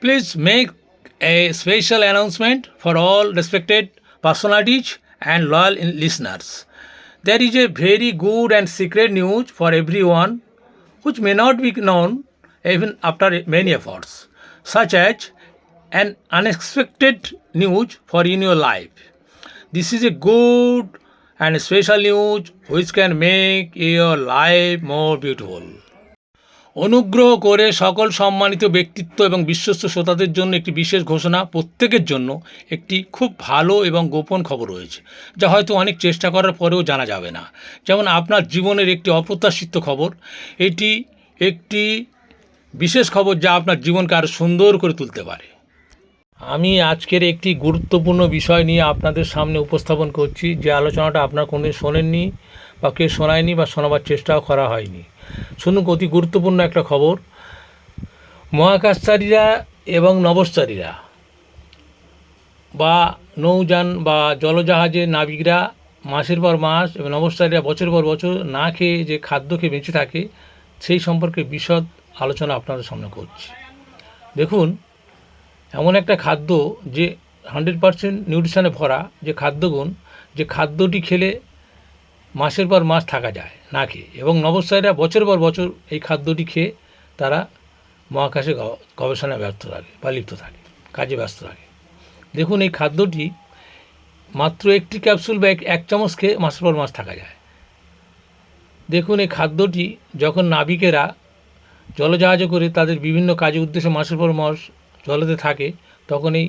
Please make a special announcement for all respected personalities and loyal listeners. There is a very good and secret news for everyone which may not be known even after many efforts, such as an unexpected news for in your life. This is a good and special news which can make your life more beautiful. অনুগ্রহ করে সকল সম্মানিত ব্যক্তিত্ব এবং বিশ্বস্ত শ্রোতাদের জন্য একটি বিশেষ ঘোষণা। প্রত্যেকের জন্য একটি খুব ভালো এবং গোপন খবর রয়েছে, যা হয়তো অনেক চেষ্টা করার পরেও জানা যাবে না। যেমন আপনার জীবনের একটি অপ্রত্যাশিত খবর। এটি একটি বিশেষ খবর যা আপনার জীবনকে আরও সুন্দর করে তুলতে পারে। আমি আজকের একটি গুরুত্বপূর্ণ বিষয় নিয়ে আপনাদের সামনে উপস্থাপন করছি, যে আলোচনাটা আপনারা কোনোদিন শোনেননি বা কেউ শোনায়নি বা শোনাবার চেষ্টাও করা হয়নি। শুনুন, অতি গুরুত্বপূর্ণ একটা খবর। মহাকাশচারীরা এবং নভোচারীরা বা নৌযান বা জলজাহাজের নাবিকরা মাসের পর মাস এবং নভোচারীরা বছর পর বছর না খেয়ে যে খাদ্য খেয়ে বেঁচে থাকে, সেই সম্পর্কে বিশদ আলোচনা আপনাদের সামনে করছি। দেখুন, এমন একটা খাদ্য যে 100% নিউট্রিশনে ভরা, যে খাদ্যগুণ, যে খাদ্যটি খেলে মাসের পর মাস থাকা যায় না খেয়ে, এবং নভোচারীরা বছর পর বছর এই খাদ্যটি খেয়ে তারা মহাকাশে গবেষণায় ব্যস্ত থাকে বা লিপ্ত থাকে, কাজে ব্যস্ত থাকে। দেখুন, এই খাদ্যটি মাত্র একটি ক্যাপসুল বা এক চামচ খেয়ে মাসের পর মাস থাকা যায়। দেখুন, এই খাদ্যটি যখন নাবিকেরা জলজাহাজে করে তাদের বিভিন্ন কাজে উদ্দেশ্যে মাসের পর মাস জলেতে থাকে, তখন এই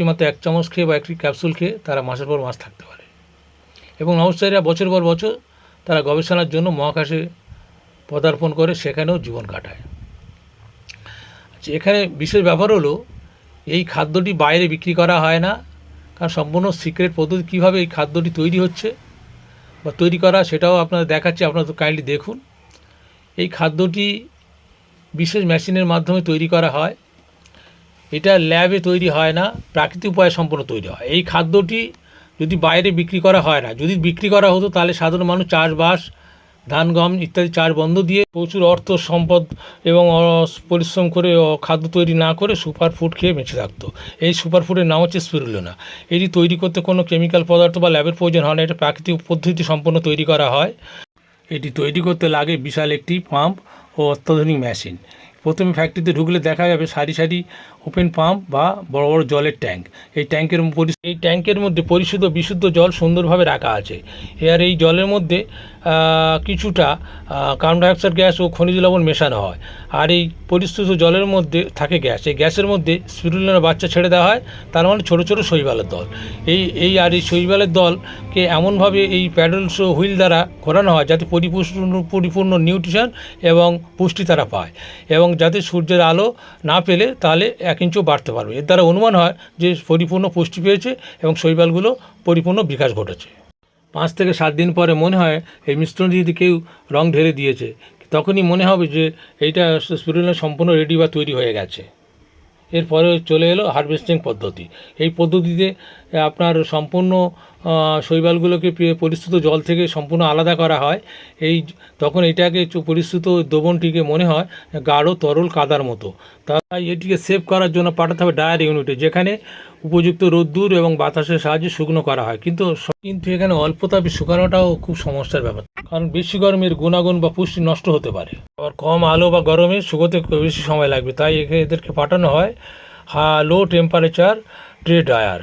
মাত্র এক চামচ খেয়ে বা একটি ক্যাপসুল খেয়ে তারা মাসের পর মাস থাকতে পারে। এবং নভোচারীরা বছর পর বছর তারা গবেষণার জন্য মহাকাশে পদার্পণ করে সেখানেও জীবন কাটায়। আচ্ছা, এখানে বিশেষ ব্যাপার হলো, এই খাদ্যটি বাইরে বিক্রি করা হয় না, কারণ সম্পূর্ণ সিক্রেট পদ্ধতি কীভাবে এই খাদ্যটি তৈরি হচ্ছে বা তৈরি করা, সেটাও আপনাদের দেখাচ্ছি। আপনারা তো কাইন্ডলি দেখুন। এই খাদ্যটি বিশেষ মেশিনের মাধ্যমে তৈরি করা হয়। এটা ল্যাবে তৈরি হয় না, প্রাকৃতিক উপায়ে সম্পূর্ণ তৈরি হয়। এই খাদ্যটি যদি বাইরে বিক্রি করা হয় না, যদি বিক্রি করা হতো তাহলে সাধারণ মানুষ চাষবাস, ধান গম ইত্যাদি চাষ বন্ধ দিয়ে প্রচুর অর্থ সম্পদ এবং পরিশ্রম করে খাদ্য তৈরি না করে সুপার ফুড খেয়ে বেঁচে থাকতো। এই সুপার ফুডের নাম হচ্ছে স্পিরুলিনা। এটি তৈরি করতে কোনো কেমিক্যাল পদার্থ বা ল্যাবের প্রয়োজন হয় না, এটা প্রাকৃতিক পদ্ধতি সম্পন্ন তৈরি করা হয়। এটি তৈরি করতে লাগে বিশাল একটি পাম্প ও অত্যাধুনিক মেশিন। প্রথমে ফ্যাক্টরিতে ঢুকলে দেখা যাবে সারি সারি ওপেন পাম্প বা বড় বড় জলের ট্যাঙ্ক। এই ট্যাঙ্কের মধ্যে পরিশুদ্ধ বিশুদ্ধ জল সুন্দরভাবে রাখা আছে। এর এই জলের মধ্যে কিছুটা কার্বন ডাইঅক্সাইড গ্যাস ও খনিজ লবণ মেশানো হয়, আর এই পরিশুদ্ধ জলের মধ্যে থাকে গ্যাস। এই গ্যাসের মধ্যে স্পিরুলিনার বাচ্চা ছেড়ে দেওয়া হয়, তার মানে ছোটো ছোটো শৈবালের দল। এই শৈবালের দলকে এমনভাবে এই প্যাডেলস ও হুইল দ্বারা ঘোরানো হয় যাতে পরিপূর্ণ নিউট্রিশন এবং পুষ্টি তারা পায়, এবং যাতে সূর্যের আলো না পেলে তাহলে 1 ইঞ্চও বাড়তে পারবে। এর দ্বারা অনুমান হয় যে পরিপূর্ণ পুষ্টি পেয়েছে এবং শৈবালগুলো পরিপূর্ণ বিকাশ ঘটেছে। 5 থেকে 7 দিন পরে মনে হয় এই মিশ্রণ যদি কেউ রং ঢেলে দিয়েছে, তখনই মনে হবে যে এইটা স্পিরুলিনা সম্পূর্ণ রেডি বা তৈরি হয়ে গেছে। এরপরে চলে এলো হারভেস্টিং পদ্ধতি। এই পদ্ধতিতে আপনার সম্পূর্ণ শৈবালগুলোকে পরিশ্রুত জল থেকে সম্পূর্ণ আলাদা করা হয়। তখন এটাকে পরিশ্রুত দ্রবণটিকে মনে হয় গাঢ় তরল কাদার মতো। তাই এটিকে সেভ করার জন্য পাঠাতে হবে ড্রায়ার ইউনিটে, যেখানে উপযুক্ত রোদ্দুর এবং বাতাসের সাহায্যে শুকনো করা হয়। কিন্তু এখানে অল্প তাপে শুকানোটাও খুব সমস্যার ব্যাপার, কারণ বেশি গরমের গুণাগুণ বা পুষ্টি নষ্ট হতে পারে। আবার কম আলো বা গরমে শুকোতে বেশি সময় লাগবে, তাই এদেরকে পাঠানো হয় লো টেম্পারেচার ট্রে ড্রায়ার,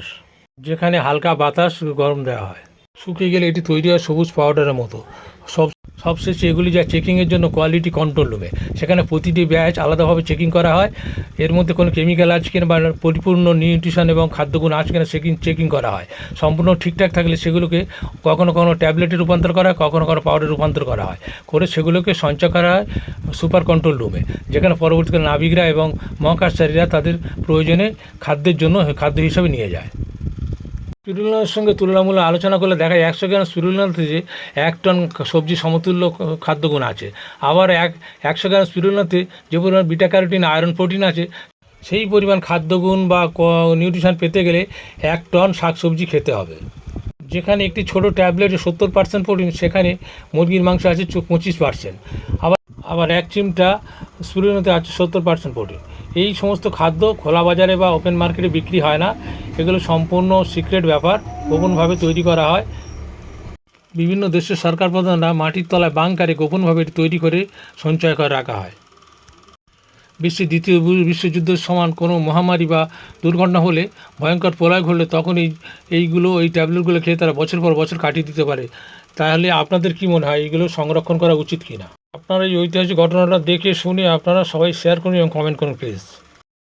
যেখানে হালকা বাতাস গরম দেওয়া হয়। শুকিয়ে গেলে এটি তৈরি হয় সবুজ পাউডারের মতো। সবশেষে এগুলি যায় চেকিংয়ের জন্য কোয়ালিটি কন্ট্রোল রুমে, সেখানে প্রতিটি ব্যাচ আলাদাভাবে চেকিং করা হয়। এর মধ্যে কোনো কেমিক্যাল আছে কিনা বা পরিপূর্ণ নিউট্রিশন এবং খাদ্যগুণ আছে কিনা চেকিং করা হয়। সম্পূর্ণ ঠিকঠাক থাকলে সেগুলোকে কখনো ট্যাবলেটে রূপান্তর করা হয়, কখনো পাউডারে রূপান্তর করা হয়, করে সেগুলোকে সঞ্চয় করা হয় সুপার কন্ট্রোল রুমে, যেখানে পরবর্তীকালে নাবিকরা এবং মহাকাশচারীরা তাদের প্রয়োজনে খাদ্যের জন্য খাদ্য হিসাবে নিয়ে যায়। স্পিরুলিনার সঙ্গে তুলনামূলক আলোচনা করলে দেখা যায় 100 গ্রাম স্পিরুলিনাতে যে 1 টন সবজি সমতুল্য খাদ্যগুণ আছে। আবার 100 গ্রাম স্পিরুলিনাতে যে পরিমাণ বিটা ক্যারোটিন, আয়রন, প্রোটিন আছে, সেই পরিমাণ খাদ্যগুণ বা নিউট্রিশন পেতে গেলে 1 টন শাকসবজি খেতে হবে। যেখানে একটি ছোট ট্যাবলেটে 70% প্রোটিন, সেখানে মুরগির মাংস আছে 25%। আবার 1 চিমটা স্পিরুলিনাতে আছে 70% প্রোটিন। এই সমস্ত খাদ্য খোলা বাজারে বা ওপেন মার্কেটে বিক্রি হয় না। এগুলো সম্পূর্ণ সিক্রেট ব্যাপার, গোপনভাবে তৈরি করা হয়। বিভিন্ন দেশের সরকার প্রধানরা মাটির তলায় বাংকারে গোপনভাবে এটি তৈরি করে সঞ্চয় করে রাখা হয়। বিশ্বের দ্বিতীয় বিশ্বযুদ্ধের সমান কোনো মহামারী বা দুর্ঘটনা হলে, ভয়ঙ্কর প্রলয় ঘটলে তখন এই ট্যাবলেটগুলো খেয়ে তারা বছর পর বছর কাটিয়ে দিতে পারে। তাহলে আপনাদের কি মনে হয়, এইগুলো সংরক্ষণ করা উচিত কি না? আপনারা এই ঐতিহাসিক ঘটনাটা দেখে শুনে আপনারা সবাই শেয়ার করুন এবং কমেন্ট করুন প্লিজ।